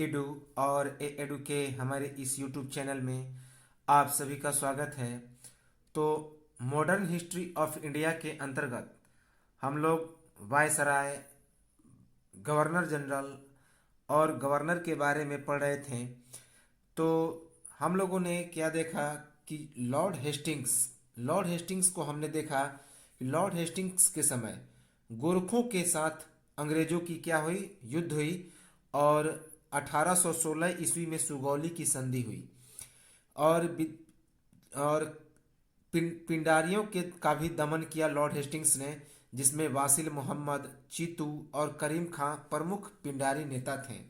Edu और edu के हमारे इस यूट्यूब चैनल में आप सभी का स्वागत है। तो मॉडर्न हिस्ट्री ऑफ इंडिया के अंतर्गत हम लोग वायसराय, गवर्नर जनरल और गवर्नर के बारे में पढ़ रहे थे। तो हम लोगों ने क्या देखा कि लॉर्ड हेस्टिंग्स को हमने देखा कि लॉर्ड हेस्टिंग्स के समय गोरखों के साथ अंग्रेजों की क्या हुई, युद्ध हुई और 1816 ईस्वी में सुगौली की संधि हुई और और पिंडारियों के का भी दमन किया लॉर्ड हेस्टिंग्स ने, जिसमें वासिल मोहम्मद, चीतू और करीम खां प्रमुख पिंडारी नेता थे।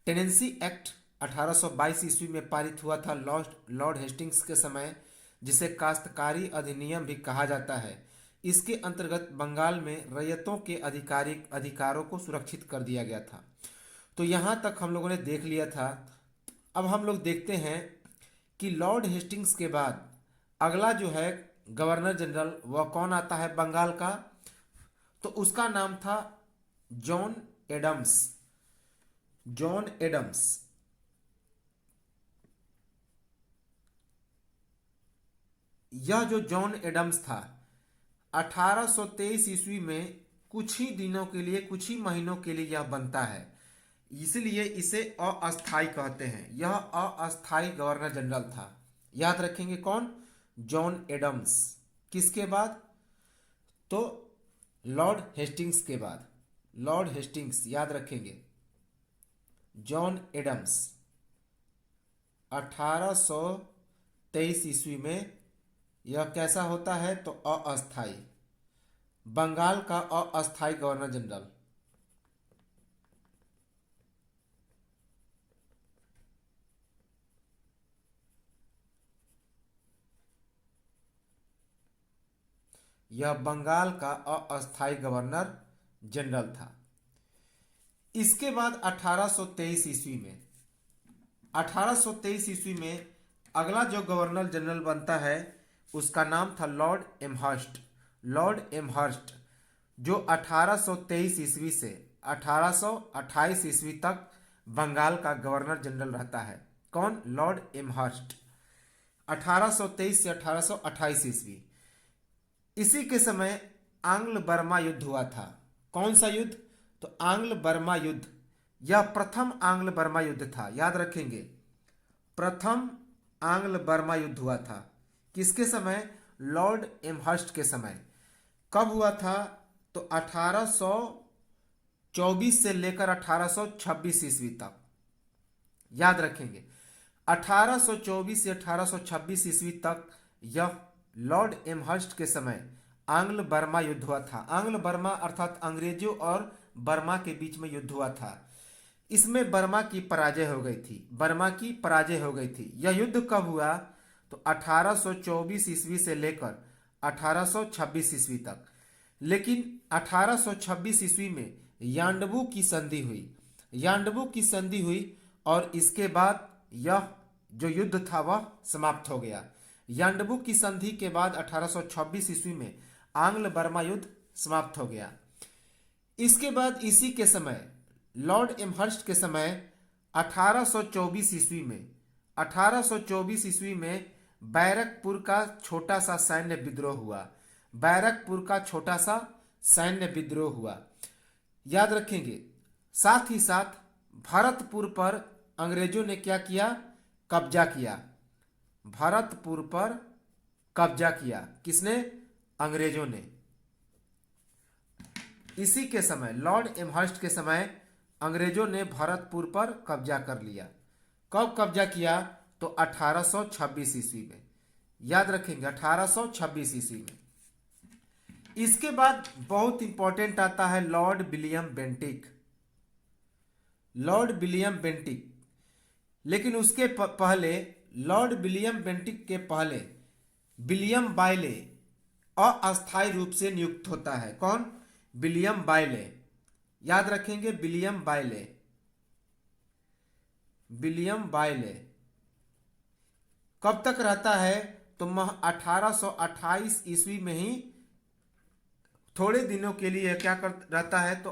टेनेंसी एक्ट 1822 ईस्वी में पारित हुआ था लॉर्ड हेस्टिंग्स के समय, जिसे काश्तकारी अधिनियम भी कहा जाता है। इसके अंतर्गत बंगाल में रैयतों के अधिकारों को सुरक्षित कर दिया गया था। तो यहाँ तक हम लोगों ने देख लिया था। अब हम लोग देखते हैं कि लॉर्ड हेस्टिंग्स के बाद अगला जो है गवर्नर जनरल, वह कौन आता है बंगाल का। तो उसका नाम था जॉन एडम्स। जॉन एडम्स यह जो जॉन एडम्स था 1823 ईस्वी में कुछ ही दिनों के लिए, कुछ ही महीनों के लिए यह बनता है, इसलिए इसे अस्थाई कहते हैं। यह अस्थाई गवर्नर जनरल था। याद रखेंगे कौन? John Adams. किसके बाद? तो लॉर्ड हेस्टिंग्स के बाद। लॉर्ड हेस्टिंग्स याद रखेंगे। जॉन एडम्स 1823 ईस्वी में यह कैसा होता है? तो अस्थाई, बंगाल का अस्थाई गवर्नर जनरल। यह बंगाल का अस्थाई गवर्नर जनरल था। इसके बाद 1823 ईस्वी में 1823 ईस्वी में अगला जो गवर्नर जनरल बनता है उसका नाम था लॉर्ड एमहर्स्ट। लॉर्ड एमहर्स्ट जो 1823 ईस्वी से 1828 ईस्वी तक बंगाल का गवर्नर जनरल रहता है। कौन? Lord Amherst. 1823 से 1828 ईस्वी। इसी के समय आंग्ल बर्मा युद्ध हुआ था। कौन सा युद्ध? तो आंग्ल बर्मा युद्ध। यह प्रथम आंग्ल बर्मा युद्ध था। याद रखेंगे, प्रथम आंग्ल बर्मा युद्ध हुआ था। किसके समय? लॉर्ड एमहर्स्ट के समय। कब हुआ था? तो 1824 से लेकर 1826 ईस्वी तक। याद रखेंगे, 1824 से 1826 ईस्वी तक यह लॉर्ड एमहर्स्ट के समय आंग्ल बर्मा युद्ध हुआ था। आंग्ल बर्मा अर्थात अंग्रेजों और बर्मा के बीच में युद्ध हुआ था। इसमें बर्मा की पराजय हो गई थी। बर्मा की पराजय हो गई थी। यह युद्ध कब हुआ? तो 1824 ईस्वी से लेकर 1826 ईस्वी तक। लेकिन 1826 ईस्वी में यांडबू की संधि हुई। यांडबू की संधि हुई और इसके बाद यह जो युद्ध था वह समाप्त हो गया। यांडबू की संधि के बाद 1826 ईस्वी में आंग्ल बर्मा युद्ध समाप्त हो गया। इसके बाद इसी के समय लॉर्ड एमहर्स्ट के समय 1824 ईस्वी में 1824 ईस्वी में बैरकपुर का छोटा सा सैन्य विद्रोह हुआ। बैरकपुर का छोटा सा सैन्य विद्रोह हुआ। याद रखेंगे। साथ ही साथ भरतपुर पर अंग्रेजों ने क्या किया? कब्जा किया। भरतपुर पर कब्जा किया। किसने? अंग्रेजों ने। इसी के समय लॉर्ड एमहर्स्ट के समय अंग्रेजों ने भरतपुर पर कब्जा कर लिया। कब कब्जा किया? तो 1826 ईस्वी में। याद रखेंगे, 1826 ईस्वी में। इसके बाद बहुत इंपॉर्टेंट आता है Lord William Bentinck. Lord William Bentinck. लेकिन उसके पहले, लॉर्ड विलियम बेंटिक के पहले विलियम बायले अस्थायी रूप से नियुक्त होता है। कौन? विलियम बायले। याद रखेंगे, विलियम बायले। विलियम बायले कब तक रहता है? तो 1828 ईस्वी में ही थोड़े दिनों के लिए क्या कर रहता है? तो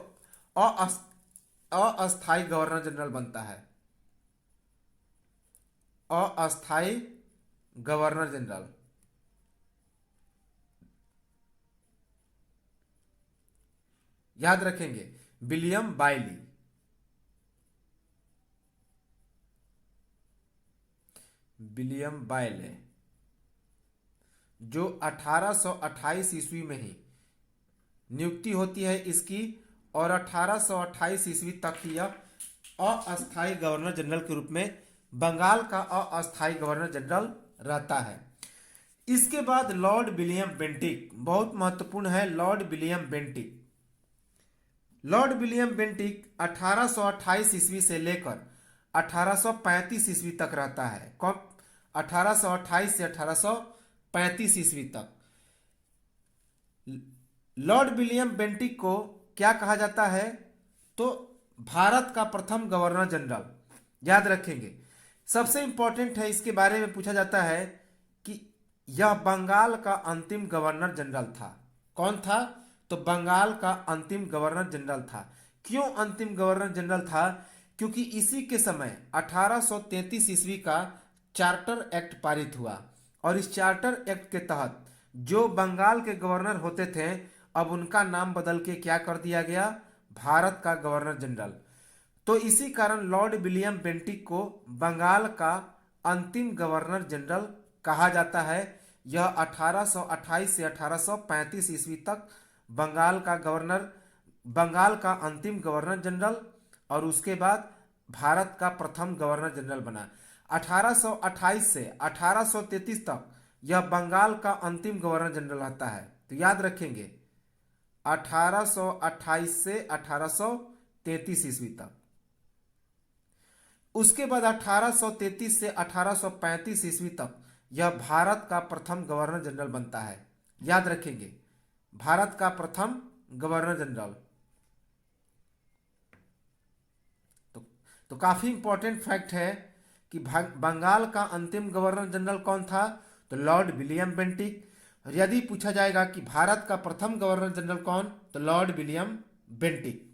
अस्थायी गवर्नर जनरल बनता है। अस्थाई गवर्नर जनरल। याद रखेंगे, विलियम बायली। विलियम बायले, जो 1828 ईस्वी में ही नियुक्ति होती है इसकी, और 1828 ईस्वी तक ही यह अस्थायी गवर्नर जनरल के रूप में बंगाल का अस्थायी गवर्नर जनरल रहता है। इसके बाद लॉर्ड विलियम बेंटिक, बहुत महत्वपूर्ण है Lord William Bentinck. Lord William Bentinck 1828 ईस्वी से लेकर 1835 ईस्वी तक रहता है। कब? 1828 से 1835 ईस्वी तक। लॉर्ड विलियम बेंटिक को क्या कहा जाता है? तो भारत का प्रथम गवर्नर जनरल। याद रखेंगे, सबसे इंपॉर्टेंट है, इसके बारे में पूछा जाता है कि यह बंगाल का अंतिम गवर्नर जनरल था। कौन था? तो बंगाल का अंतिम गवर्नर जनरल था। क्यों अंतिम गवर्नर जनरल था? क्योंकि इसी के समय 1833 ईस्वी का चार्टर एक्ट पारित हुआ, और इस चार्टर एक्ट के तहत जो बंगाल के गवर्नर होते थे, अब उनका नाम बदल के क्या कर दिया गया? भारत का गवर्नर जनरल। तो इसी कारण लॉर्ड विलियम बेंटिक को बंगाल का अंतिम गवर्नर जनरल कहा जाता है। यह 1828 से 1835 ईस्वी तक बंगाल का अंतिम गवर्नर जनरल, और उसके बाद भारत का प्रथम गवर्नर जनरल बना। 1828 से 1833 तक यह बंगाल का अंतिम गवर्नर जनरल रहता है। तो याद रखेंगे, 1828 से 1833 ईस्वी तक। उसके बाद 1833 से 1835 ईस्वी तक यह भारत का प्रथम गवर्नर जनरल बनता है। याद रखेंगे, भारत का प्रथम गवर्नर जनरल। तो काफी इंपॉर्टेंट फैक्ट है कि बंगाल का अंतिम गवर्नर जनरल कौन था? तो लॉर्ड विलियम बेंटिक। और यदि पूछा जाएगा कि भारत का प्रथम गवर्नर जनरल कौन? तो लॉर्ड विलियम बेंटिक।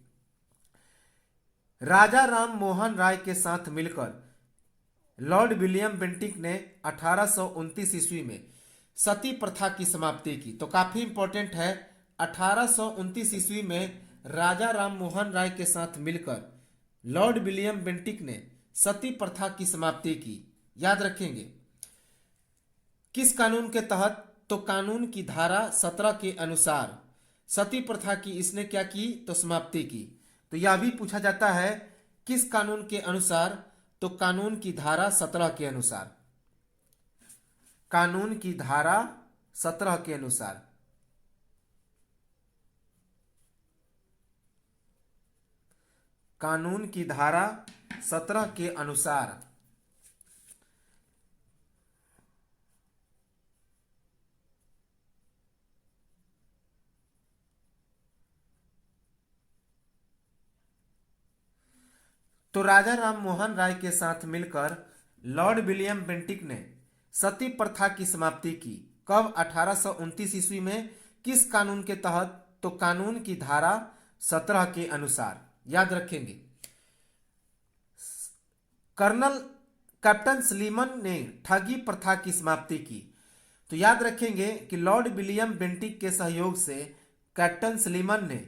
राजा राम मोहन राय के साथ मिलकर लॉर्ड विलियम बेंटिक ने 1829 ईस्वी में सती प्रथा की समाप्ति की। तो काफी इंपॉर्टेंट है, 1829 ईस्वी में राजा राम मोहन राय के साथ मिलकर लॉर्ड विलियम बेंटिक ने सती प्रथा की समाप्ति की। याद रखेंगे, किस कानून के तहत? तो कानून की धारा 17 के अनुसार सती प्रथा की इसने क्या की? तो समाप्ति की। तो यह भी पूछा जाता है, किस कानून के अनुसार? तो कानून की धारा 17 के अनुसार। कानून की धारा 17 के अनुसार। कानून की धारा 17 के अनुसार। तो राजा राम मोहन राय के साथ मिलकर लॉर्ड विलियम बेंटिक ने सती प्रथा की समाप्ति की। कब? 1829 ईस्वी में। किस कानून के तहत? तो कानून की धारा 17 के अनुसार। याद रखेंगे, कर्नल कैप्टन स्लीमन ने ठगी प्रथा की समाप्ति की। तो याद रखेंगे कि लॉर्ड विलियम बेंटिक के सहयोग से कैप्टन स्लीमन ने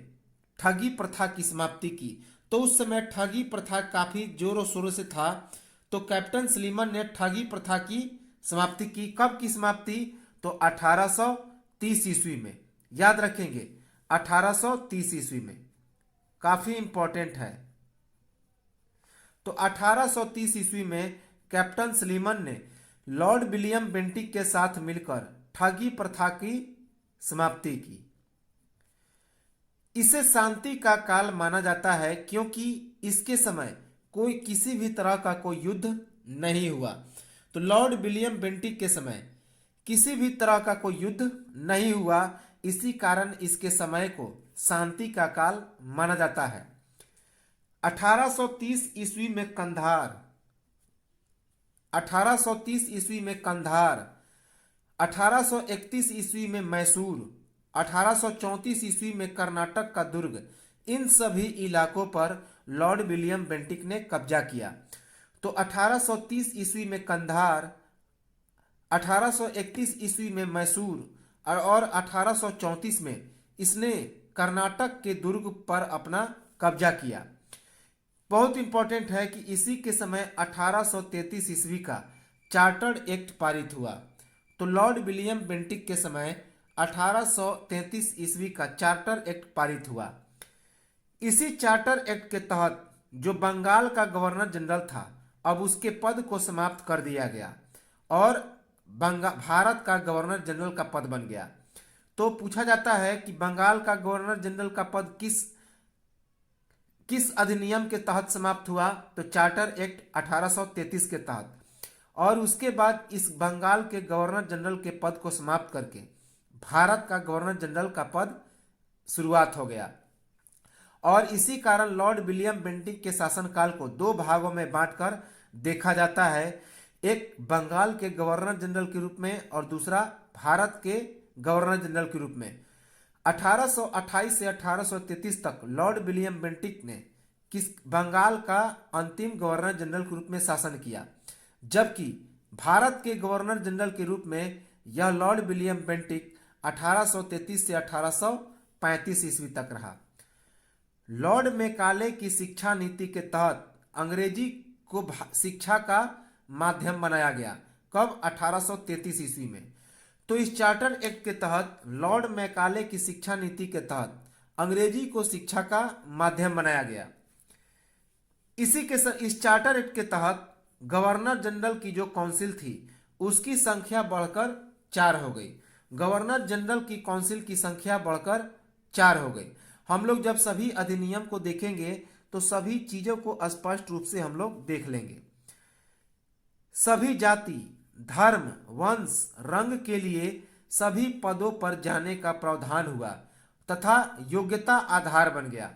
ठगी प्रथा की समाप्ति की। तो उस समय ठगी प्रथा काफी जोरों शोरों से था, तो कैप्टन स्लीमन ने ठगी प्रथा की समाप्ति की। कब की समाप्ति? तो 1830 ईस्वी में। याद रखेंगे, 1830 ईस्वी में। काफी इंपॉर्टेंट है। तो 1830 ईस्वी में कैप्टन स्लीमन ने लॉर्ड विलियम बेंटिक के साथ मिलकर ठगी प्रथा की समाप्ति की। इसे शांति का काल माना जाता है, क्योंकि इसके समय कोई किसी भी तरह का कोई युद्ध नहीं हुआ। तो लॉर्ड विलियम बेंटिक के समय किसी भी तरह का कोई युद्ध नहीं हुआ, इसी कारण इसके समय को शांति का काल माना जाता है। 1830 ईस्वी में कंधार, 1830 ईस्वी में कंधार, 1831 ईस्वी में मैसूर, 1834 ईस्वी में कर्नाटक का दुर्ग, इन सभी इलाकों पर लॉर्ड विलियम बेंटिक ने कब्जा किया। तो 1830 ईस्वी में कंधार, 1831 ईस्वी में मैसूर और 1834 में इसने कर्नाटक के दुर्ग पर अपना कब्जा किया। बहुत इंपॉर्टेंट है कि इसी के समय 1833 ईस्वी का चार्टर्ड एक्ट पारित हुआ। तो लॉर्ड विलियम बेंटिक के समय 1833 ईस्वी का चार्टर एक्ट पारित हुआ। इसी चार्टर एक्ट के तहत जो बंगाल का गवर्नर जनरल था, अब उसके पद को समाप्त कर दिया गया और भारत का गवर्नर जनरल का पद बन गया। तो पूछा जाता है कि बंगाल का गवर्नर जनरल का पद किस अधिनियम के तहत समाप्त हुआ? तो चार्टर एक्ट 1833 के तहत। और उसके बाद इस बंगाल के गवर्नर जनरल के पद को समाप्त करके भारत का गवर्नर जनरल का पद शुरुआत हो गया। और इसी कारण लॉर्ड विलियम बेंटिक के शासनकाल को दो भागों में बांटकर देखा जाता है, एक बंगाल के गवर्नर जनरल के रूप में और दूसरा भारत के गवर्नर जनरल के रूप में। 1828 से 1833 तक लॉर्ड विलियम बेंटिक ने बंगाल का अंतिम गवर्नर जनरल के रूप में शासन किया, जबकि भारत के गवर्नर जनरल के रूप में यह लॉर्ड विलियम बेंटिक 1833 से 1835 ईस्वी तक रहा। लॉर्ड मैकाले की शिक्षा नीति के तहत अंग्रेजी को शिक्षा का माध्यम बनाया गया। कब? 1833 ईस्वी में। तो इस चार्टर एक्ट के तहत लॉर्ड मैकाले की शिक्षा नीति के तहत अंग्रेजी को शिक्षा का माध्यम बनाया गया। इस चार्टर एक्ट के तहत गवर्नर जनरल की जो काउंसिल थी उसकी संख्या बढ़कर 4 हो गई। गवर्नर जनरल की काउंसिल की संख्या बढ़कर 4 हो गई। हम लोग जब सभी अधिनियम को देखेंगे तो सभी चीजों को स्पष्ट रूप से हम लोग देख लेंगे। सभी जाति, धर्म, वंश, रंग के लिए सभी पदों पर जाने का प्रावधान हुआ तथा योग्यता आधार बन गया।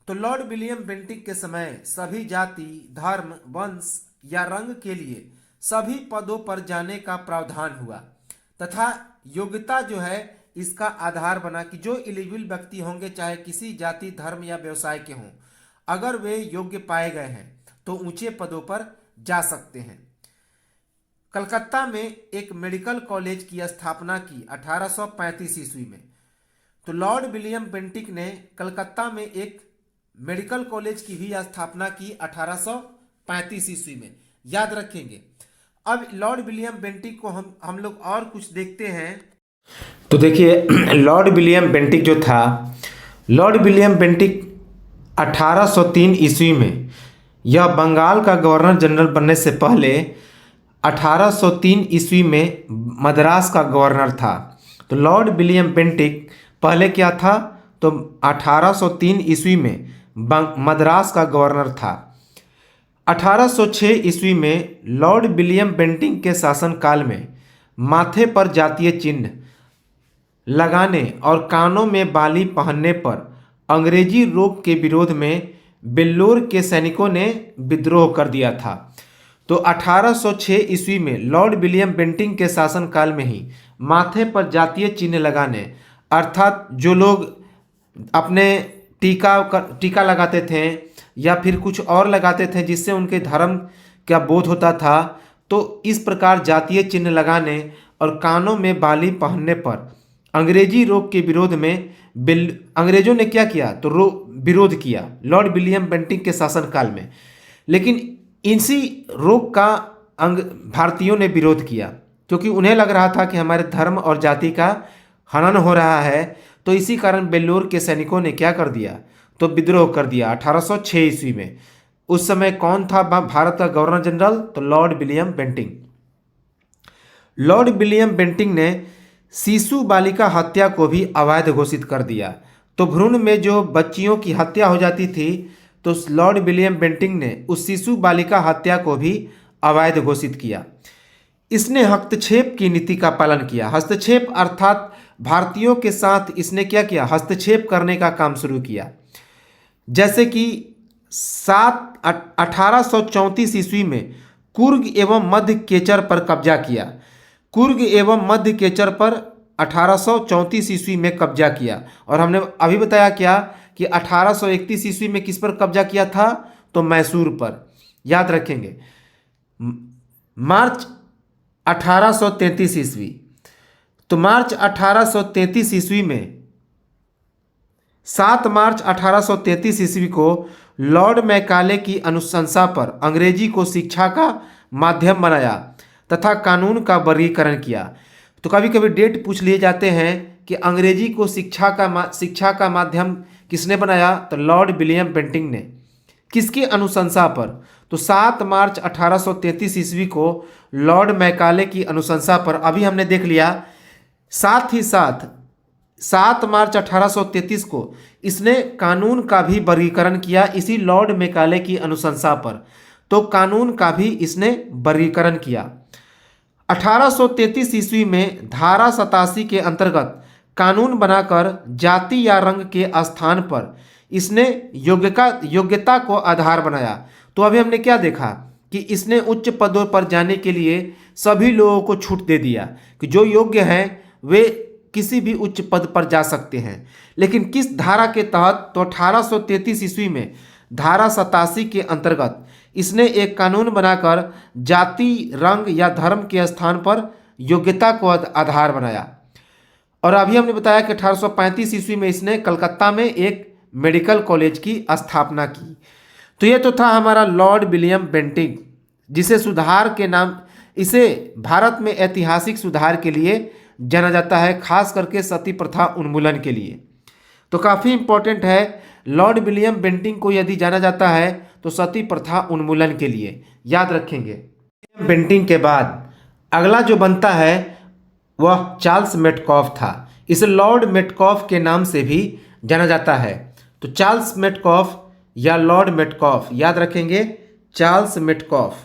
तो लॉर्ड विलियम बेंटिक के समय सभी जाति, धर्म, वंश या रंग के लिए सभी पदों पर जाने का प्रावधान हुआ तथा योग्यता जो है इसका आधार बना कि जो एलिजिबल व्यक्ति होंगे, चाहे किसी जाति, धर्म या व्यवसाय के हों, अगर वे योग्य पाए गए हैं तो ऊंचे पदों पर जा सकते हैं। कलकत्ता में एक मेडिकल कॉलेज की स्थापना की 1835 ईस्वी में। तो लॉर्ड विलियम बेंटिक ने कलकत्ता में एक मेडिकल कॉलेज की भी स्थापना की 1835 ईस्वी में। याद रखेंगे। अब लॉर्ड विलियम बेंटिक को हम लोग और कुछ देखते हैं। तो देखिए, लॉर्ड विलियम बेंटिक जो था, लॉर्ड विलियम बेंटिक 1803 ईस्वी में यह बंगाल का गवर्नर जनरल बनने से पहले 1803 ईस्वी में मद्रास का गवर्नर था। तो लॉर्ड विलियम बेंटिक पहले क्या था? तो 1803 ईस्वी में मद्रास का गवर्नर था। 1806 ईस्वी में लॉर्ड विलियम बेंटिक के शासनकाल में माथे पर जातीय चिन्ह लगाने और कानों में बाली पहनने पर अंग्रेजी रोक के विरोध में बेल्लोर के सैनिकों ने विद्रोह कर दिया था। तो 1806 ईस्वी में लॉर्ड विलियम बेंटिक के शासनकाल में ही माथे पर जातीय चिन्ह लगाने, अर्थात जो लोग अपने टीका लगाते थे या फिर कुछ और लगाते थे जिससे उनके धर्म का बोध होता था, तो इस प्रकार जातीय चिन्ह लगाने और कानों में बाली पहनने पर अंग्रेजी रोक के विरोध में अंग्रेजों ने क्या किया? तो विरोध किया लॉर्ड विलियम बेंटिक के शासनकाल में। लेकिन इसी रोक का भारतीयों ने विरोध किया, क्योंकि उन्हें लग रहा था कि हमारे धर्म और जाति का हनन हो रहा है। तो इसी कारण बेल्लोर के सैनिकों ने क्या कर दिया? तो विद्रोह कर दिया 1806 ईस्वी में। उस समय कौन था भारत का गवर्नर जनरल? तो Lord William Bentinck. Lord William Bentinck ने शिशु बालिका हत्या को भी अवैध घोषित कर दिया। तो भ्रूण में जो बच्चियों की हत्या हो जाती थी, तो लॉर्ड विलियम बेंटिक ने उस शिशु बालिका हत्या को भी अवैध घोषित किया। इसने हस्तक्षेप की नीति का पालन किया। हस्तक्षेप अर्थात भारतीयों के साथ इसने क्या किया? हस्तक्षेप करने का काम शुरू किया। जैसे कि 1834 ईस्वी में कुर्ग एवं मध्य केचर पर कब्जा किया। कुर्ग एवं मध्य केचर पर 1834 ईस्वी में कब्जा किया। और हमने अभी बताया क्या कि 1831 ईस्वी में किस पर कब्जा किया था? तो मैसूर पर। याद रखेंगे। मार्च 1833 ईस्वी। तो मार्च 1833 ईस्वी में 7 मार्च 1833 ईस्वी को लॉर्ड मैकाले की अनुशंसा पर अंग्रेजी को शिक्षा का माध्यम बनाया तथा कानून का वर्गीकरण किया। तो कभी कभी डेट पूछ लिए जाते हैं कि अंग्रेजी को शिक्षा का माध्यम किसने बनाया, तो लॉर्ड विलियम बेंटिंक ने। किसकी अनुशंसा पर, तो 7 मार्च 1833 ईस्वी को लॉर्ड मैकाले की अनुशंसा पर। अभी हमने देख लिया। साथ ही साथ 7 मार्च 1833 को इसने कानून का भी वर्गीकरण किया, इसी लॉर्ड मैकाले की अनुशंसा पर। तो कानून का भी इसने वर्गीकरण किया। 1833 ईस्वी में धारा 87 के अंतर्गत कानून बनाकर जाति या रंग के स्थान पर इसने योग्यता को आधार बनाया। तो अभी हमने क्या देखा कि इसने उच्च पदों पर जाने के लिए सभी लोगों को छूट दे दिया कि जो योग्य हैं वे किसी भी उच्च पद पर जा सकते हैं। लेकिन किस धारा के तहत, तो 1833 ईस्वी में धारा 87 के अंतर्गत इसने एक कानून बनाकर जाति, रंग या धर्म के स्थान पर योग्यता को आधार बनाया। और अभी हमने बताया कि 1835 ईस्वी में इसने कलकत्ता में एक मेडिकल कॉलेज की स्थापना की। तो ये तो था हमारा लॉर्ड विलियम बेंटिंक, जिसे सुधार के नाम, इसे भारत में ऐतिहासिक सुधार के लिए जाना जाता है, खास करके सती प्रथा उन्मूलन के लिए। तो काफ़ी इंपॉर्टेंट है। लॉर्ड विलियम बेंटिंक को यदि जाना जाता है तो सती प्रथा उन्मूलन के लिए, याद रखेंगे। बेंटिंक के बाद अगला जो बनता है वह चार्ल्स मेटकॉफ था। इसे लॉर्ड मेटकॉफ के नाम से भी जाना जाता है। तो चार्ल्स मेटकॉफ या लॉर्ड मेटकॉफ, याद रखेंगे, चार्ल्स मेटकॉफ।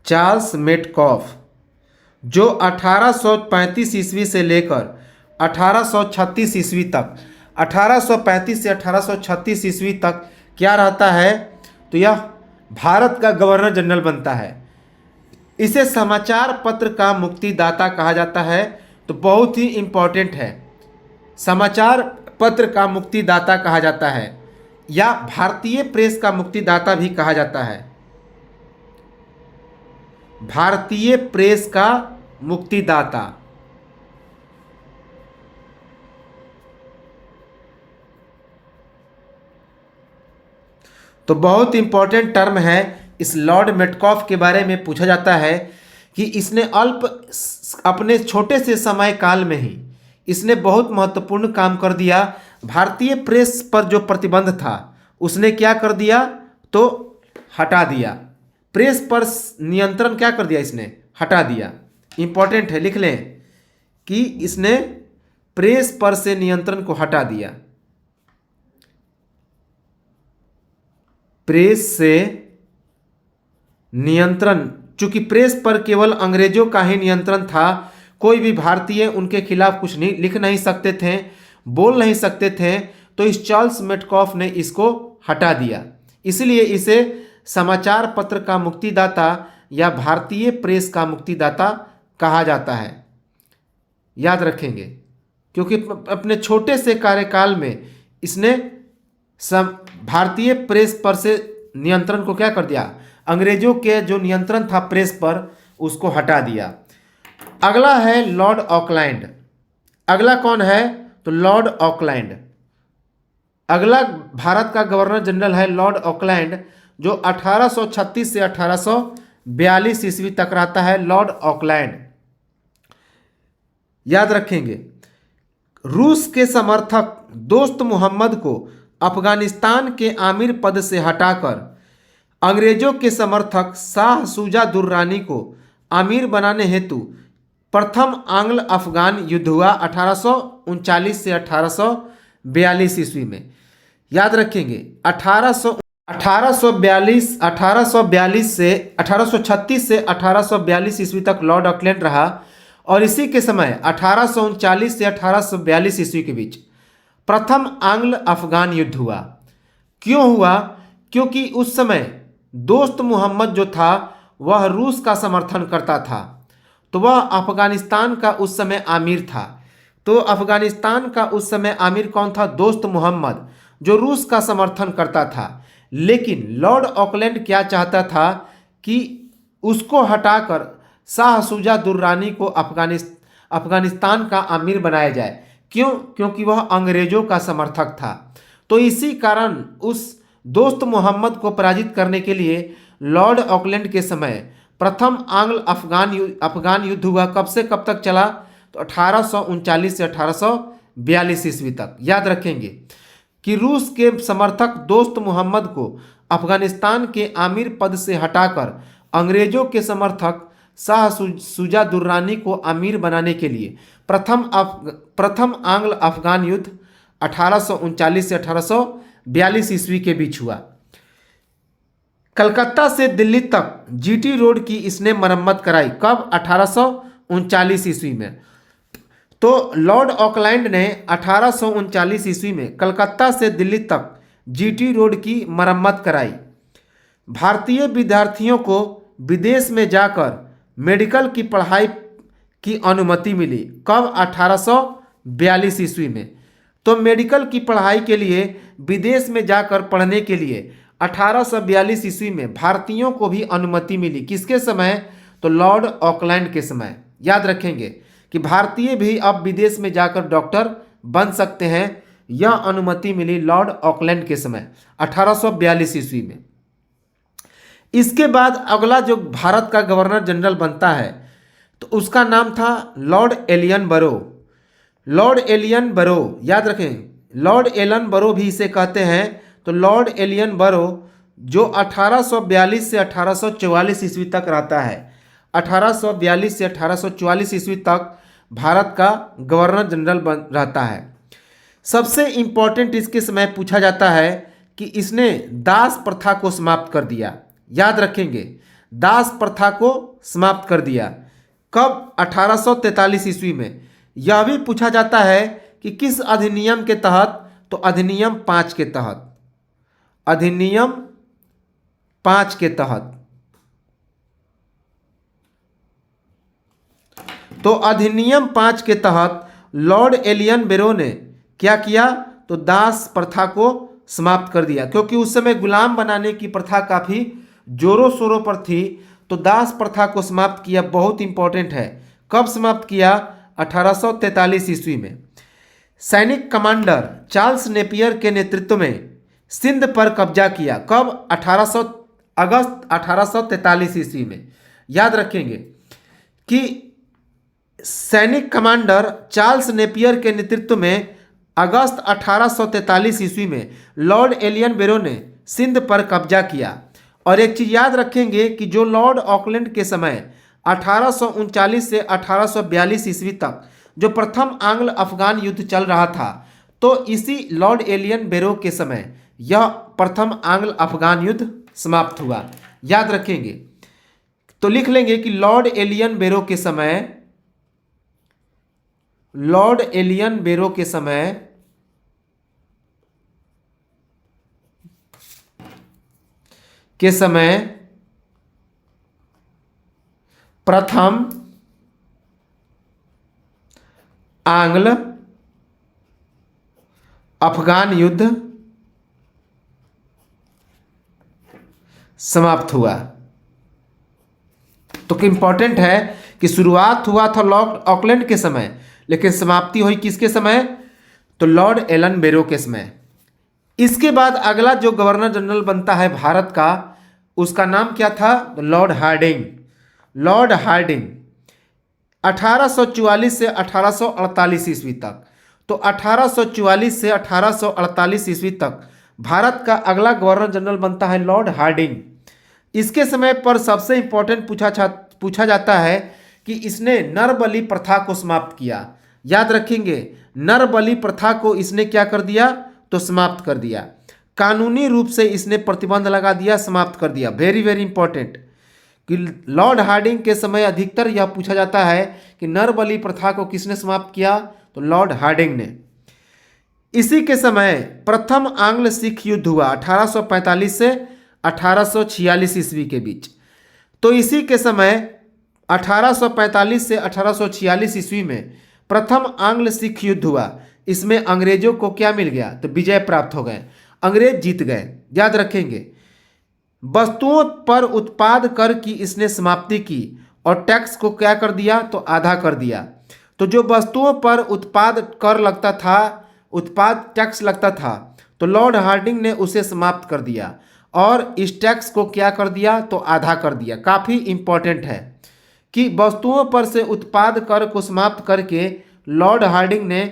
चार्ल्स मेटकॉफ जो 1835 ईस्वी से लेकर 1836 ईस्वी तक, 1835 से 1836 ईस्वी तक क्या रहता है, तो यह भारत का गवर्नर जनरल बनता है। इसे समाचार पत्र का मुक्तिदाता कहा जाता है। तो बहुत ही इंपॉर्टेंट है, समाचार पत्र का मुक्तिदाता कहा जाता है या भारतीय प्रेस का मुक्तिदाता भी कहा जाता है। भारतीय प्रेस का मुक्तिदाता। तो बहुत इंपॉर्टेंट टर्म है। इस लॉर्ड मेटकॉफ के बारे में पूछा जाता है कि इसने अपने छोटे से समय काल में ही इसने बहुत महत्वपूर्ण काम कर दिया। भारतीय प्रेस पर जो प्रतिबंध था उसने क्या कर दिया, तो हटा दिया। प्रेस पर नियंत्रण क्या कर दिया, इसने हटा दिया। इंपॉर्टेंट है, लिख लें कि इसने प्रेस पर से नियंत्रण को हटा दिया। प्रेस से नियंत्रण, चूंकि प्रेस पर केवल अंग्रेजों का ही नियंत्रण था, कोई भी भारतीय उनके खिलाफ कुछ नहीं लिख नहीं सकते थे, बोल नहीं सकते थे। तो इस चार्ल्स मेटकॉफ ने इसको हटा दिया। इसलिए इसे समाचार पत्र का मुक्तिदाता या भारतीय प्रेस का मुक्तिदाता कहा जाता है, याद रखेंगे। क्योंकि अपने छोटे से कार्यकाल में इसने भारतीय प्रेस पर से नियंत्रण को क्या कर दिया, अंग्रेजों के जो नियंत्रण था प्रेस पर उसको हटा दिया। अगला है लॉर्ड ऑकलैंड। अगला कौन है, तो लॉर्ड ऑकलैंड। अगला भारत का गवर्नर जनरल है लॉर्ड ऑकलैंड, जो 1836 से 1842 ईस्वी तक रहता है। लॉर्ड ऑकलैंड, याद रखेंगे। रूस के समर्थक दोस्त मोहम्मद को अफगानिस्तान के आमिर पद से हटाकर अंग्रेजों के समर्थक शाह शुजा दुर्रानी को आमिर बनाने हेतु प्रथम आंग्ल अफगान युद्ध हुआ 1839 से 1842 ईस्वी में, याद रखेंगे। 1836 से 1842 ईस्वी तक लॉर्ड ऑकलैंड रहा। और इसी के समय 1839 से 1842 ईस्वी के बीच प्रथम आंग्ल अफगान युद्ध हुआ। क्यों हुआ, क्योंकि उस समय दोस्त मोहम्मद जो था वह रूस का समर्थन करता था, तो वह अफगानिस्तान का उस समय आमिर था। तो अफगानिस्तान का उस समय आमिर कौन था, दोस्त मोहम्मद, जो रूस का समर्थन करता था। लेकिन लॉर्ड ऑकलैंड क्या चाहता था कि उसको हटाकर शाह शुजा दुर्रानी को अफगानिस्तान का अमीर बनाया जाए। क्यों? क्योंकि वह अंग्रेजों का समर्थक था। तो इसी कारण उस दोस्त मोहम्मद को पराजित करने के लिए लॉर्ड ऑकलैंड के समय प्रथम आंग्ल अफगान युद्ध हुआ। कब से कब तक चला? तो 1839 से 1842 ईस्वी तक। याद रखेंगे कि रूस के समर्थक दोस्त मोहम्मद को अफगानिस्तान के आमिर पद से हटाकर अंग्रेजों के समर्थक शाह शुजा दुर्रानी को अमीर बनाने के लिए प्रथम आंग्ल अफगान युद्ध 1839 से 1842 ईस्वी के बीच हुआ। कलकत्ता से दिल्ली तक जीटी रोड की इसने मरम्मत कराई। कब? 1839 ईस्वी में। तो लॉर्ड ऑकलैंड ने 1839 ईस्वी में कलकत्ता से दिल्ली तक जीटी रोड की मरम्मत कराई। भारतीय विद्यार्थियों को विदेश में जाकर मेडिकल की पढ़ाई की अनुमति मिली। कब? 1842 ईस्वी में। तो मेडिकल की पढ़ाई के लिए विदेश में जाकर पढ़ने के लिए 1842 ईस्वी में भारतीयों को भी अनुमति मिली। किसके समय? तो लॉर्ड ऑकलैंड के समय। याद रखेंगे कि भारतीय भी अब विदेश में जाकर डॉक्टर बन सकते हैं। यह अनुमति मिली लॉर्ड ऑकलैंड के समय 1842 ईस्वी में। इसके बाद अगला जो भारत का गवर्नर जनरल बनता है तो उसका नाम था लॉर्ड एलियन बरो। लॉर्ड एलियन बरो, याद रखें, लॉर्ड एलन बरो भी इसे कहते हैं। तो लॉर्ड एलियन बरो जो 1842 से 1844 ईस्वी तक रहता है। 1842 से 1844 ईस्वी तक भारत का गवर्नर जनरल रहता है। सबसे इंपॉर्टेंट इसके समय पूछा जाता है कि इसने दास प्रथा को समाप्त कर दिया। याद रखेंगे, दास प्रथा को समाप्त कर दिया। कब? 1843 ईस्वी में। यह भी पूछा जाता है कि किस अधिनियम के तहत? तो अधिनियम 5 के तहत। अधिनियम 5 के तहत। तो अधिनियम 5 के तहत लॉर्ड एलियन बेरो ने क्या किया? तो दास प्रथा को समाप्त कर दिया, क्योंकि उस समय गुलाम बनाने की प्रथा काफी जोरों शोरों पर थी। तो दास प्रथा को समाप्त किया। बहुत इंपॉर्टेंट है। कब समाप्त किया? 1843 ईस्वी में। सैनिक कमांडर चार्ल्स नेपियर के नेतृत्व में सिंध पर कब्जा किया। कब? अगस्त 1843 ईस्वी में। याद रखेंगे कि सैनिक कमांडर चार्ल्स नेपियर के नेतृत्व में अगस्त 1843 ईस्वी में लॉर्ड एलियन बेरो ने सिंध पर कब्जा किया। और एक चीज याद रखेंगे कि जो लॉर्ड ऑकलैंड के समय 1839 से 1842 ईस्वी तक जो प्रथम आंग्ल अफगान युद्ध चल रहा था, तो इसी लॉर्ड एलियन बेरो के समय यह प्रथम आंग्ल अफगान युद्ध समाप्त हुआ। याद रखेंगे, तो लिख लेंगे कि लॉर्ड एलियन बेरो के समय, लॉर्ड एलियन बेरो के समय प्रथम आंग्ल अफगान युद्ध समाप्त हुआ। तो इंपॉर्टेंट है कि शुरुआत हुआ था लॉर्ड ऑकलैंड के समय, लेकिन समाप्ति हुई किसके समय? तो लॉर्ड एलन बेरो के समय। इसके बाद अगला जो गवर्नर जनरल बनता है भारत का, उसका नाम क्या था? तो लॉर्ड हार्डिंग। लॉर्ड हार्डिंग 1844 से 1848 ईस्वी तक। तो 1844 से 1848 ईस्वी तक भारत का अगला गवर्नर जनरल बनता है लॉर्ड हार्डिंग। इसके समय पर सबसे इंपॉर्टेंट पूछा जाता है कि इसने नर बलि प्रथा को समाप्त किया। याद रखेंगे, नर बलि प्रथा को इसने क्या कर दिया? तो समाप्त कर दिया। कानूनी रूप से इसने प्रतिबंध लगा दिया, समाप्त कर दिया। वेरी वेरी इंपॉर्टेंट कि लॉर्ड हार्डिंग के समय अधिकतर यह पूछा जाता है कि नर बलि प्रथा को किसने समाप्त किया? तो लॉर्ड हार्डिंग ने। इसी के समय प्रथम आंग्ल सिख युद्ध हुआ 1845 से 1846 ईस्वी के बीच। तो इसी के समय 1845 से 1846 ईस्वी में प्रथम आंग्ल सिख युद्ध हुआ। इसमें अंग्रेजों को क्या मिल गया? तो विजय प्राप्त हो गए। अंग्रेज जीत गए। याद रखेंगे, वस्तुओं पर उत्पाद कर की इसने समाप्ति की और टैक्स को क्या कर दिया, तो आधा कर दिया। तो जो वस्तुओं पर उत्पाद कर लगता था, उत्पाद टैक्स लगता था, तो लॉर्ड हार्डिंग ने उसे समाप्त कर दिया और इस टैक्स को क्या कर दिया, तो आधा कर दिया। काफ़ी इंपॉर्टेंट है कि वस्तुओं पर से उत्पाद कर को समाप्त करके लॉर्ड हार्डिंग ने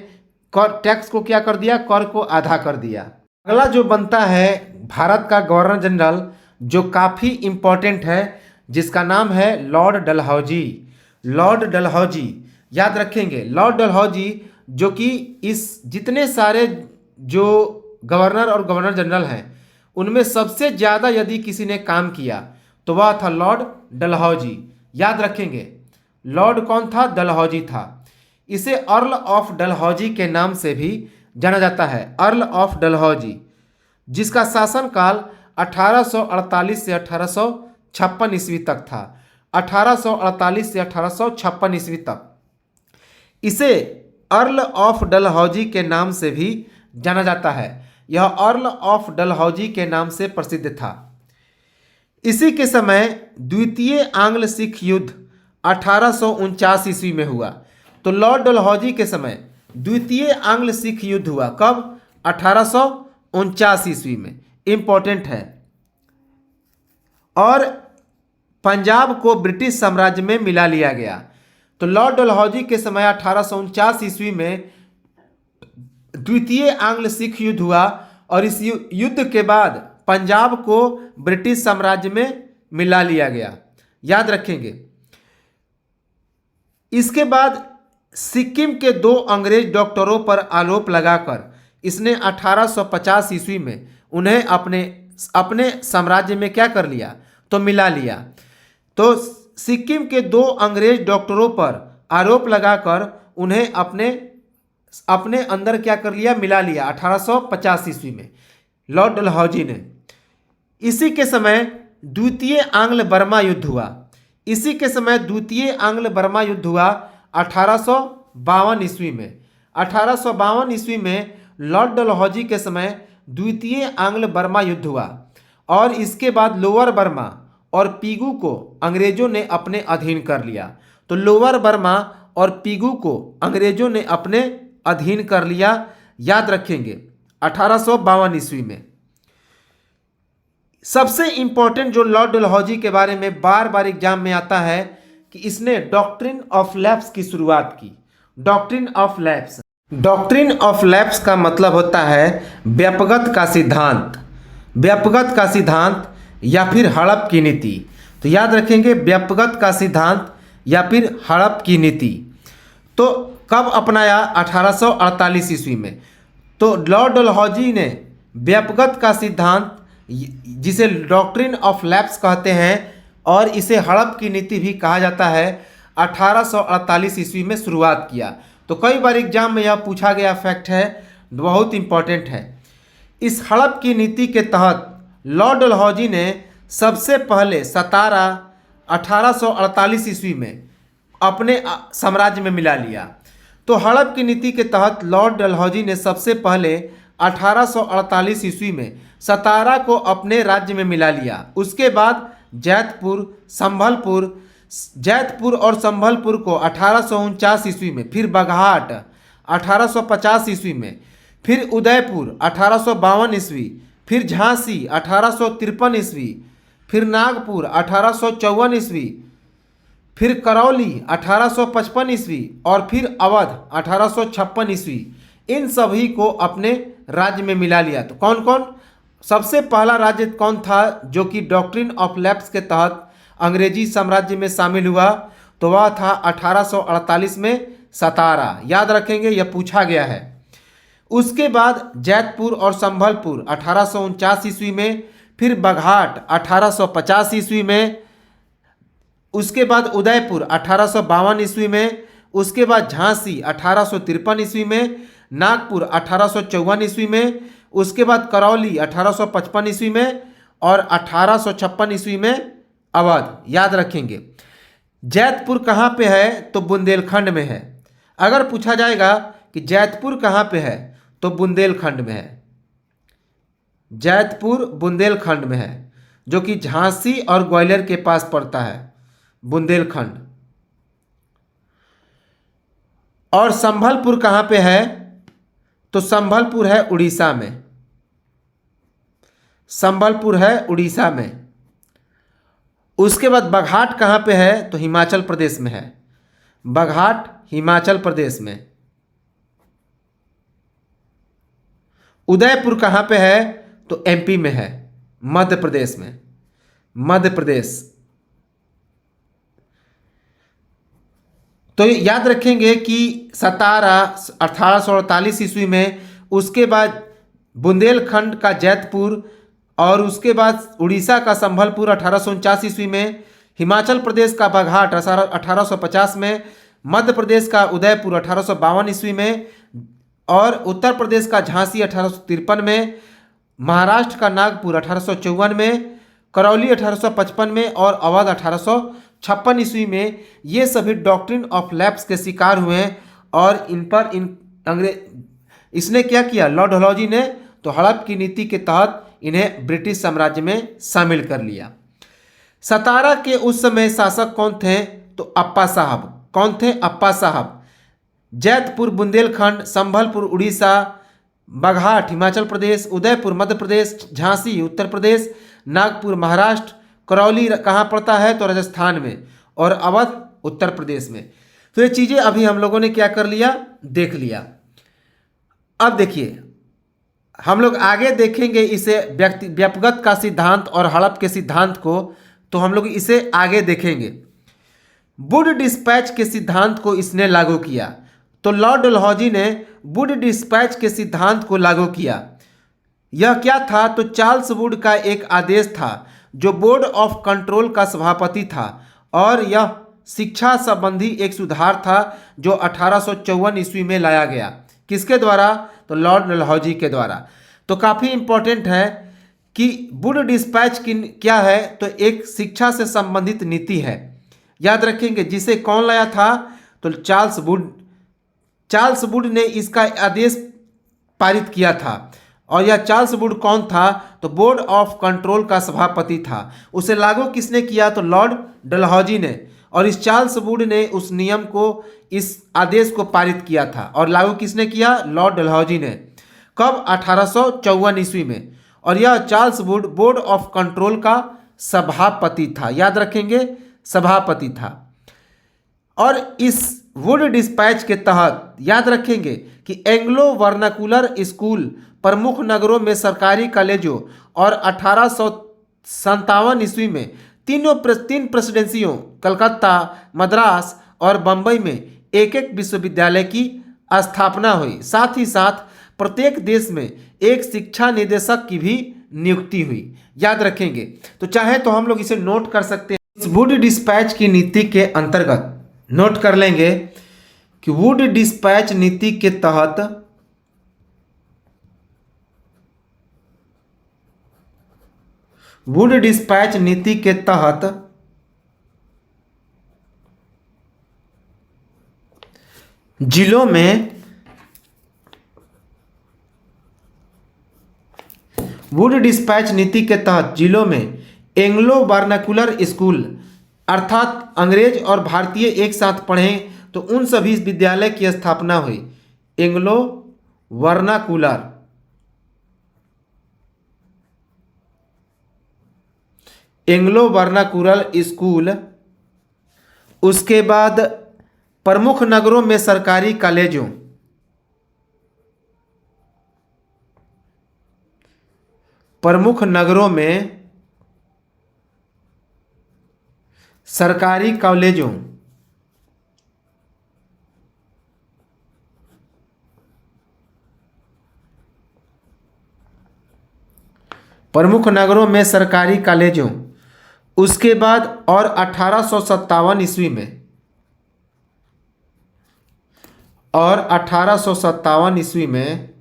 कर टैक्स को क्या कर दिया, कर को आधा कर दिया। अगला जो बनता है भारत का गवर्नर जनरल, जो काफ़ी इंपॉर्टेंट है, जिसका नाम है लॉर्ड डलहौजी। लॉर्ड डलहौजी, याद रखेंगे, लॉर्ड डलहौजी जो कि इस जितने सारे जो गवर्नर और गवर्नर जनरल हैं उनमें सबसे ज़्यादा यदि किसी ने काम किया तो वह था लॉर्ड डलहौजी। याद रखेंगे, लॉर्ड कौन था, डलहौजी था। इसे अर्ल ऑफ डलहौजी के नाम से भी जाना जाता है, अर्ल ऑफ डलहौजी, जिसका शासनकाल 1848 से 1856 ईस्वी तक था। 1848 से 1856 ईस्वी तक इसे अर्ल ऑफ डलहौजी के नाम से भी जाना जाता है। यह अर्ल ऑफ डलहौजी के नाम से प्रसिद्ध था। इसी के समय द्वितीय आंग्ल सिख युद्ध 1849 ईस्वी में हुआ। तो लॉर्ड डलहौजी के समय द्वितीय आंग्ल सिख युद्ध हुआ। कब? 1849 ईस्वी में। इंपॉर्टेंट है। और पंजाब को ब्रिटिश साम्राज्य में मिला लिया गया। तो लॉर्ड डलहौजी के समय 1849 ईस्वी में द्वितीय आंग्ल सिख युद्ध हुआ और इस युद्ध के बाद पंजाब को ब्रिटिश साम्राज्य में मिला लिया गया। याद रखेंगे। इसके बाद सिक्किम के 2 अंग्रेज डॉक्टरों पर आरोप लगाकर इसने 1850 ईस्वी में उन्हें अपने साम्राज्य में क्या कर लिया, तो मिला लिया। तो सिक्किम के 2 अंग्रेज डॉक्टरों पर आरोप लगाकर उन्हें अपने अंदर क्या कर लिया, मिला लिया 1850 ईस्वी में लॉर्ड डलहौजी ने। इसी के समय द्वितीय आंग्ल बर्मा युद्ध हुआ। इसी के समय द्वितीय आंग्ल बर्मा युद्ध हुआ 1852 ईस्वी में। 1852 ईस्वी में लॉर्ड डलहौजी के समय द्वितीय आंग्ल बर्मा युद्ध हुआ और इसके बाद लोअर बर्मा और पीगू को अंग्रेजों ने अपने अधीन कर लिया। तो लोअर बर्मा और पीगू को अंग्रेजों ने अपने अधीन कर लिया। याद रखेंगे 1852 ईस्वी में। सबसे इंपॉर्टेंट जो लॉर्ड डलहौजी के बारे में बार बार एग्जाम में आता है कि इसने डॉक्ट्रिन ऑफ लैप्स की शुरुआत की। Doctrine of lapse, doctrine of lapse का मतलब होता है व्यापकता का सिद्धांत, व्यापकता का सिद्धांत या फिर हड़प की नीति। तो याद रखेंगे व्यापकता का सिद्धांत या फिर हड़प की नीति। तो कब अपनाया? 1848 ईस्वी में। तो लॉर्ड डलहौजी ने व्यापकता का सिद्धांत, जिसे डॉक्ट्रिन ऑफ लैप्स कहते हैं और इसे हड़प की नीति भी कहा जाता है, 1848 ईस्वी में शुरुआत किया। तो कई बार एग्जाम में यह पूछा गया फैक्ट है, बहुत इंपॉर्टेंट है। इस हड़प की नीति के तहत लॉर्ड डलहौजी ने सबसे पहले सतारा 1848 ईस्वी में अपने साम्राज्य में मिला लिया। तो हड़प की नीति के तहत लॉर्ड डलहौजी ने सबसे पहले 1848 ईस्वी में सतारा को अपने राज्य में मिला लिया। उसके बाद जैतपुर और संभलपुर को 1849 ईस्वी में, फिर बघाट 1850 ईस्वी में, फिर उदयपुर 1852 ईस्वी, फिर झांसी 1853 ईस्वी, फिर नागपुर 1854 ईस्वी, फिर करौली 1855 ईस्वी और फिर अवध 1856 ईस्वी। इन सभी को अपने राज्य में मिला लिया। तो कौन कौन? सबसे पहला राज्य कौन था जो कि डॉक्ट्रिन ऑफ लैप्स के तहत अंग्रेजी साम्राज्य में शामिल हुआ? तो वह था 1848 में सतारा। याद रखेंगे, यह पूछा गया है। उसके बाद जैतपुर और संभलपुर 1849 ईस्वी में, फिर बघाट 1850 ईस्वी में, उसके बाद उदयपुर 1852 ईस्वी में, उसके बाद झांसी 1853 ईस्वी में, नागपुर 1854 ईस्वी में, उसके बाद करौली 1855 ईस्वी में और 1856 ईस्वी में अवध। याद रखेंगे। जैतपुर कहाँ पे है? तो बुंदेलखंड में है। अगर पूछा जाएगा कि जैतपुर कहाँ पे है तो बुंदेलखंड में है। जैतपुर बुंदेलखंड में है, जो कि झांसी और ग्वालियर के पास पड़ता है, बुंदेलखंड। और संभलपुर कहाँ पे है? तो संभलपुर है उड़ीसा में, संबलपुर है उड़ीसा में। उसके बाद बघाट कहाँ पे है? तो हिमाचल प्रदेश में है, बघाट हिमाचल प्रदेश में। उदयपुर कहाँ पे है? तो एमपी में है, मध्य प्रदेश में, मध्य प्रदेश। तो याद रखेंगे कि सतारा 1848 ईस्वी में, उसके बाद बुंदेलखंड का जैतपुर, और उसके बाद उड़ीसा का संभलपुर 1849 ईस्वी में, हिमाचल प्रदेश का बघाट 1850 में, मध्य प्रदेश का उदयपुर 1852 ईस्वी में, और उत्तर प्रदेश का झांसी 1853 में, महाराष्ट्र का नागपुर 1854 में, करौली 1855 में, और अवध 1856 ईस्वी में। ये सभी डॉक्ट्रिन ऑफ लैप्स के शिकार हुए हैं। और इन पर इसने क्या किया? लॉर्ड डलहौजी ने तो हड़प की नीति के तहत इन्हें ब्रिटिश साम्राज्य में शामिल कर लिया। सतारा के उस समय शासक कौन थे? तो अप्पा साहब। कौन थे? अप्पा साहब। जैतपुर बुंदेलखंड, संभलपुर उड़ीसा, बघाट हिमाचल प्रदेश, उदयपुर मध्य प्रदेश, झांसी उत्तर प्रदेश, नागपुर महाराष्ट्र, करौली कहाँ पड़ता है? तो राजस्थान में, और अवध उत्तर प्रदेश में। तो ये चीज़ें अभी हम लोगों ने क्या कर लिया? देख लिया। अब देखिए, हम लोग आगे देखेंगे इसे व्यक्तिगत का सिद्धांत और हड़प के सिद्धांत को, तो हम लोग इसे आगे देखेंगे। वुड डिस्पैच के सिद्धांत को इसने लागू किया। तो लॉर्ड डलहौजी ने वुड डिस्पैच के सिद्धांत को लागू किया। यह क्या था? तो चार्ल्स वुड का एक आदेश था, जो बोर्ड ऑफ कंट्रोल का सभापति था, और यह शिक्षा संबंधी एक सुधार था जो 1854 ईस्वी में लाया गया। किसके द्वारा? तो लॉर्ड डलहौजी के द्वारा। तो काफ़ी इंपॉर्टेंट है कि वुड डिस्पैच की क्या है? तो एक शिक्षा से संबंधित नीति है, याद रखेंगे। जिसे कौन लाया था? तो चार्ल्स वुड। चार्ल्स वुड ने इसका आदेश पारित किया था। और यह चार्ल्स वुड कौन था? तो बोर्ड ऑफ कंट्रोल का सभापति था। उसे लागू किसने किया? तो लॉर्ड डलहौजी ने। और इस चार्ल्स वुड ने उस नियम को, इस आदेश को पारित किया था। और लागू किसने किया? लॉर्ड डलहौजी ने। कब? 1854 ईस्वी में। और यह Charles Wood board of control का सभापति था, याद रखेंगे, सभापति था। और इस वुड डिस्पैच के तहत याद रखेंगे कि एंग्लो वर्नाकुलर स्कूल प्रमुख नगरों में सरकारी कॉलेजों, और 1857 ईस्वी में तीन प्रेसिडेंसियों कलकत्ता, मद्रास और बंबई में एक एक विश्वविद्यालय की स्थापना हुई। साथ ही साथ प्रत्येक देश में एक शिक्षा निदेशक की भी नियुक्ति हुई, याद रखेंगे। तो चाहे तो हम लोग इसे नोट कर सकते हैं। इस वुड डिस्पैच की नीति के अंतर्गत नोट कर लेंगे कि वुड डिस्पैच नीति के तहत वुड डिस्पैच नीति के तहत जिलों में वुड डिस्पैच नीति के तहत जिलों में एंग्लो वर्नाकुलर स्कूल, अर्थात अंग्रेज और भारतीय एक साथ पढ़ें, तो उन सभी विद्यालय की स्थापना हुई। Anglo vernacular, Anglo vernacular school. उसके बाद प्रमुख नगरों में सरकारी कॉलेजों, प्रमुख नगरों में सरकारी कॉलेजों, प्रमुख नगरों में सरकारी कॉलेजों। उसके बाद और 1857 ईस्वी में, और 1857 ईस्वी में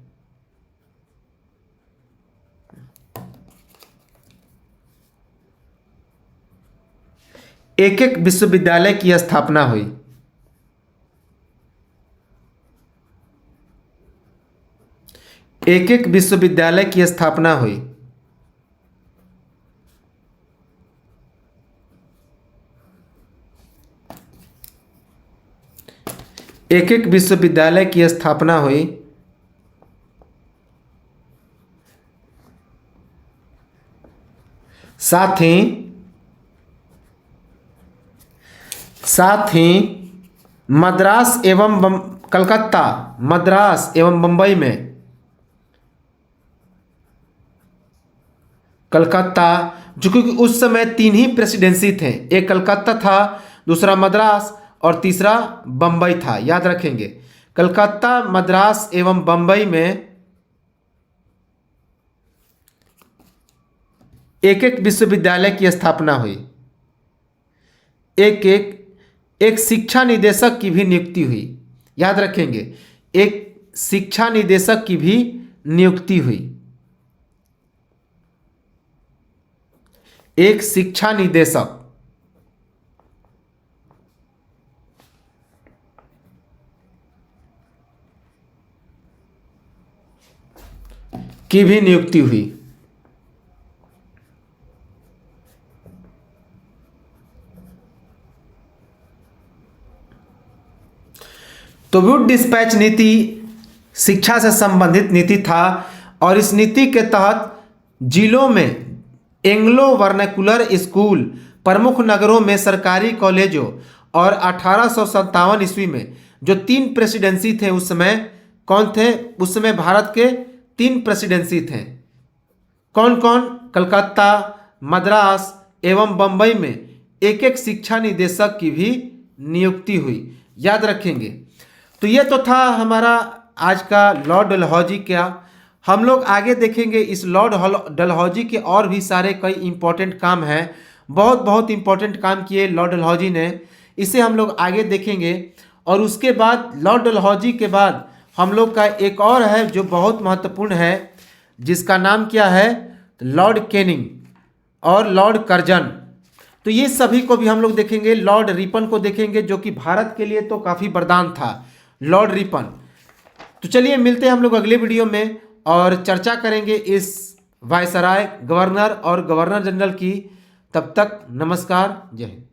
एक एक विश्वविद्यालय की स्थापना हुई। एक एक विश्वविद्यालय की स्थापना हुई। एक एक विश्वविद्यालय की स्थापना हुई। साथ ही मद्रास एवं कलकत्ता, मद्रास एवं बंबई में, कलकत्ता, जो क्योंकि उस समय तीन ही प्रेसिडेंसी थे, एक कलकत्ता था, दूसरा मद्रास और तीसरा बंबई था, याद रखेंगे। कलकत्ता, मद्रास एवं बंबई में एक एक विश्वविद्यालय की स्थापना हुई। एक शिक्षा निदेशक की भी नियुक्ति हुई, याद रखेंगे, एक शिक्षा निदेशक की भी नियुक्ति हुई। एक शिक्षा निदेशक की भी नियुक्ति हुई। तो वुड डिस्पैच नीति शिक्षा से संबंधित नीति था और इस नीति के तहत जिलों में एंग्लो वर्नाकुलर स्कूल, प्रमुख नगरों में सरकारी कॉलेजों और 1857 ईस्वी में जो तीन प्रेसिडेंसी थे उस समय, कौन थे उस समय? भारत के तीन प्रेसिडेंसी थे। कौन कौन? कलकत्ता, मद्रास एवं बंबई में एक एक शिक्षा निदेशक की भी नियुक्ति हुई, याद रखेंगे। तो ये तो था हमारा आज का लॉर्ड डलहौजी का। हम लोग आगे देखेंगे इस लॉर्ड डलहौजी के और भी सारे कई इंपॉर्टेंट काम हैं, बहुत बहुत इंपॉर्टेंट काम किए लॉर्ड डलहौजी ने, इसे हम लोग आगे देखेंगे। और उसके बाद लॉर्ड डलहौजी के बाद हम लोग का एक और है जो बहुत महत्वपूर्ण है, जिसका नाम क्या है? लॉर्ड कैनिंग और लॉर्ड कर्जन। तो ये सभी को भी हम लोग देखेंगे। लॉर्ड रिपन को देखेंगे जो कि भारत के लिए तो काफ़ी वरदान था, लॉर्ड रिपन। तो चलिए मिलते हैं हम लोग अगले वीडियो में और चर्चा करेंगे इस वायसराय, गवर्नर और गवर्नर जनरल की। तब तक नमस्कार, जय हिंद।